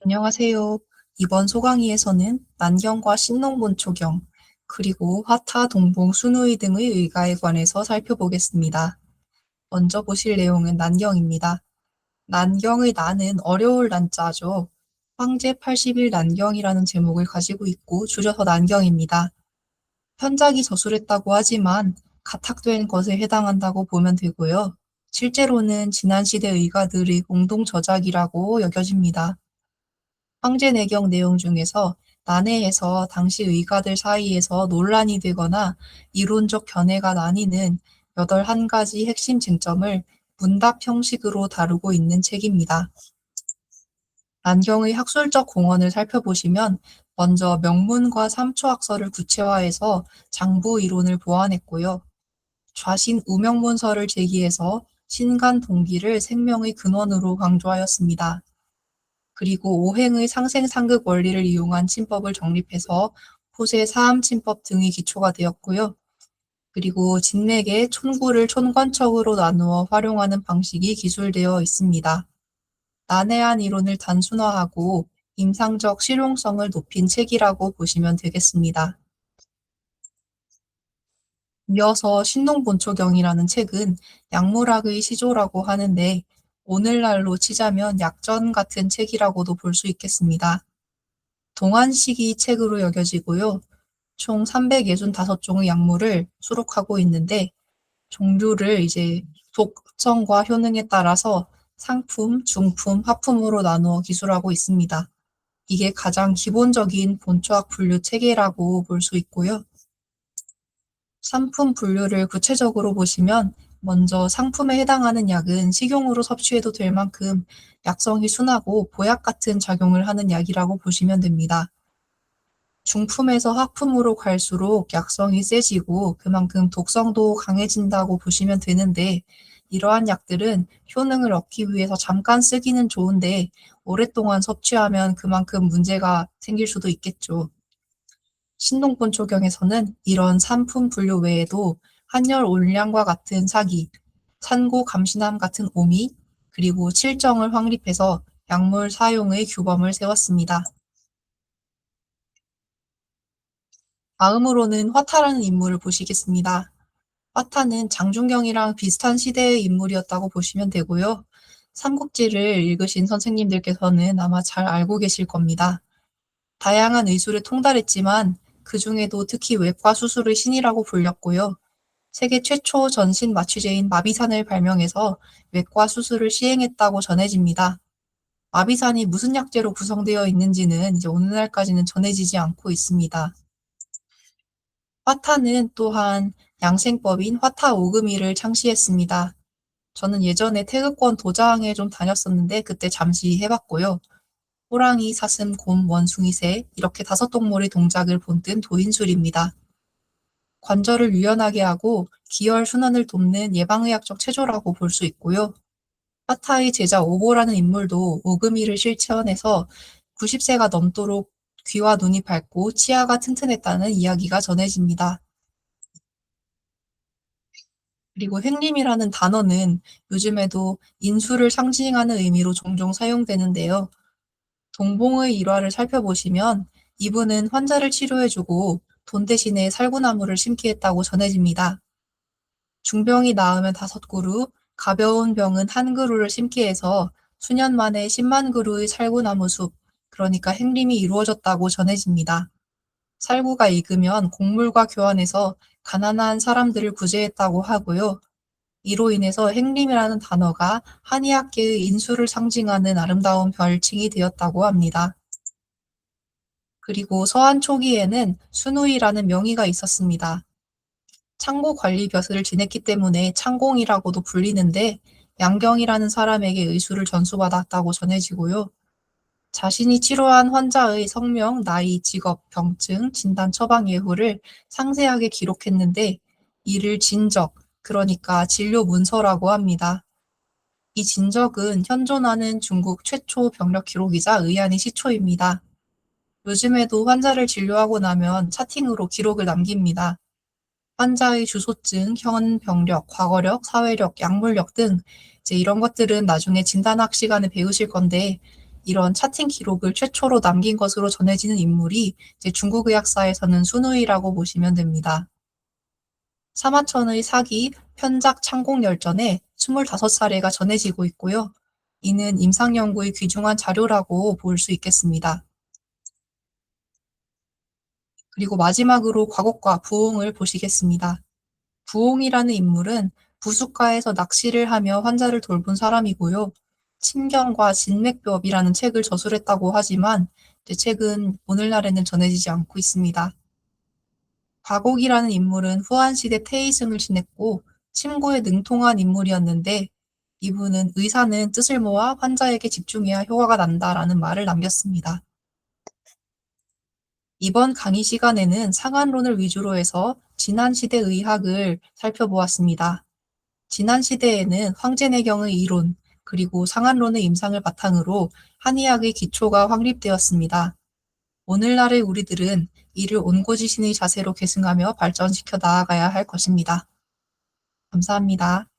안녕하세요. 이번 소강의에서는 난경과 신농본초경, 그리고 화타, 동봉, 순우의 등의 의가에 관해서 살펴보겠습니다. 먼저 보실 내용은 난경입니다. 난경의 난은 어려울 난자죠. 황제 80일 난경이라는 제목을 가지고 있고 줄여서 난경입니다. 현작이 저술했다고 하지만 가탁된 것에 해당한다고 보면 되고요. 실제로는 지난 시대 의가들의 공동 저작이라고 여겨집니다. 황제내경 내용 중에서 난해에서 당시 의가들 사이에서 논란이 되거나 이론적 견해가 나뉘는 81가지 핵심 쟁점을 문답 형식으로 다루고 있는 책입니다. 난경의 학술적 공헌을 살펴보시면 먼저 명문과 삼초학설을 구체화해서 장부 이론을 보완했고요. 좌신 우명문서를 제기해서 신간 동기를 생명의 근원으로 강조하였습니다. 그리고 오행의 상생상극 원리를 이용한 침법을 정립해서 포세 사암침법 등이 기초가 되었고요. 그리고 진맥의 촌구를 촌관척으로 나누어 활용하는 방식이 기술되어 있습니다. 난해한 이론을 단순화하고 임상적 실용성을 높인 책이라고 보시면 되겠습니다. 이어서 신농본초경이라는 책은 약물학의 시조라고 하는데 오늘날로 치자면 약전 같은 책이라고도 볼 수 있겠습니다. 동안시기 책으로 여겨지고요. 총 365종의 약물을 수록하고 있는데 종류를 이제 독성과 효능에 따라서 상품, 중품, 하품으로 나누어 기술하고 있습니다. 이게 가장 기본적인 본초학 분류 체계라고 볼 수 있고요. 상품 분류를 구체적으로 보시면 먼저 상품에 해당하는 약은 식용으로 섭취해도 될 만큼 약성이 순하고 보약 같은 작용을 하는 약이라고 보시면 됩니다. 중품에서 하품으로 갈수록 약성이 세지고 그만큼 독성도 강해진다고 보시면 되는데 이러한 약들은 효능을 얻기 위해서 잠깐 쓰기는 좋은데 오랫동안 섭취하면 그만큼 문제가 생길 수도 있겠죠. 신동본초경에서는 이런 상품 분류 외에도 한열 올량과 같은 사기, 산고 감신함 같은 오미, 그리고 칠정을 확립해서 약물 사용의 규범을 세웠습니다. 다음으로는 화타라는 인물을 보시겠습니다. 화타는 장준경이랑 비슷한 시대의 인물이었다고 보시면 되고요. 삼국지를 읽으신 선생님들께서는 아마 잘 알고 계실 겁니다. 다양한 의술에 통달했지만 그 중에도 특히 외과 수술의 신이라고 불렸고요. 세계 최초 전신 마취제인 마비산을 발명해서 외과 수술을 시행했다고 전해집니다. 마비산이 무슨 약재로 구성되어 있는지는 이제 오늘날까지는 전해지지 않고 있습니다. 화타는 또한 양생법인 화타오금이를 창시했습니다. 저는 예전에 태극권 도장에 좀 다녔었는데 그때 잠시 해봤고요. 호랑이, 사슴, 곰, 원숭이, 새 이렇게 5동물의 동작을 본뜬 도인술입니다. 관절을 유연하게 하고 기혈 순환을 돕는 예방의학적 체조라고 볼 수 있고요. 화타의 제자 오보라는 인물도 오금이를 실천해서 90세가 넘도록 귀와 눈이 밝고 치아가 튼튼했다는 이야기가 전해집니다. 그리고 횡림이라는 단어는 요즘에도 인수를 상징하는 의미로 종종 사용되는데요. 동봉의 일화를 살펴보시면 이분은 환자를 치료해주고 돈 대신에 살구나무를 심게 했다고 전해집니다. 중병이 나으면 5그루, 가벼운 병은 1그루를 심게 해서 수년 만에 10만 그루의 살구나무 숲, 그러니까 행림이 이루어졌다고 전해집니다. 살구가 익으면 곡물과 교환해서 가난한 사람들을 구제했다고 하고요. 이로 인해서 행림이라는 단어가 한의학계의 인수를 상징하는 아름다운 별칭이 되었다고 합니다. 그리고 서한 초기에는 순우이라는 명의가 있었습니다. 창고 관리 벼슬을 지냈기 때문에 창공이라고도 불리는데 양경이라는 사람에게 의술을 전수받았다고 전해지고요. 자신이 치료한 환자의 성명, 나이, 직업, 병증, 진단 처방 예후를 상세하게 기록했는데 이를 진적, 그러니까 진료 문서라고 합니다. 이 진적은 현존하는 중국 최초 병력 기록이자 의안의 시초입니다. 요즘에도 환자를 진료하고 나면 차팅으로 기록을 남깁니다. 환자의 주소증, 현 병력, 과거력, 사회력, 약물력 등 이제 이런 것들은 나중에 진단학 시간에 배우실 건데 이런 차팅 기록을 최초로 남긴 것으로 전해지는 인물이 이제 중국 의학사에서는 순우이라고 보시면 됩니다. 사마천의 사기 편작 창공열전에 25사례가 전해지고 있고요. 이는 임상연구의 귀중한 자료라고 볼 수 있겠습니다. 그리고 마지막으로 과곡과 부홍을 보시겠습니다. 부홍이라는 인물은 부숫가에서 낚시를 하며 환자를 돌본 사람이고요. 침경과 진맥법이라는 책을 저술했다고 하지만 이 책은 오늘날에는 전해지지 않고 있습니다. 과곡이라는 인물은 후한시대 태이승을 지냈고 침고에 능통한 인물이었는데 이분은 의사는 뜻을 모아 환자에게 집중해야 효과가 난다라는 말을 남겼습니다. 이번 강의 시간에는 상한론을 위주로 해서 진한시대 의학을 살펴보았습니다. 진한시대에는 황제내경의 이론, 그리고 상한론의 임상을 바탕으로 한의학의 기초가 확립되었습니다. 오늘날의 우리들은 이를 온고지신의 자세로 계승하며 발전시켜 나아가야 할 것입니다. 감사합니다.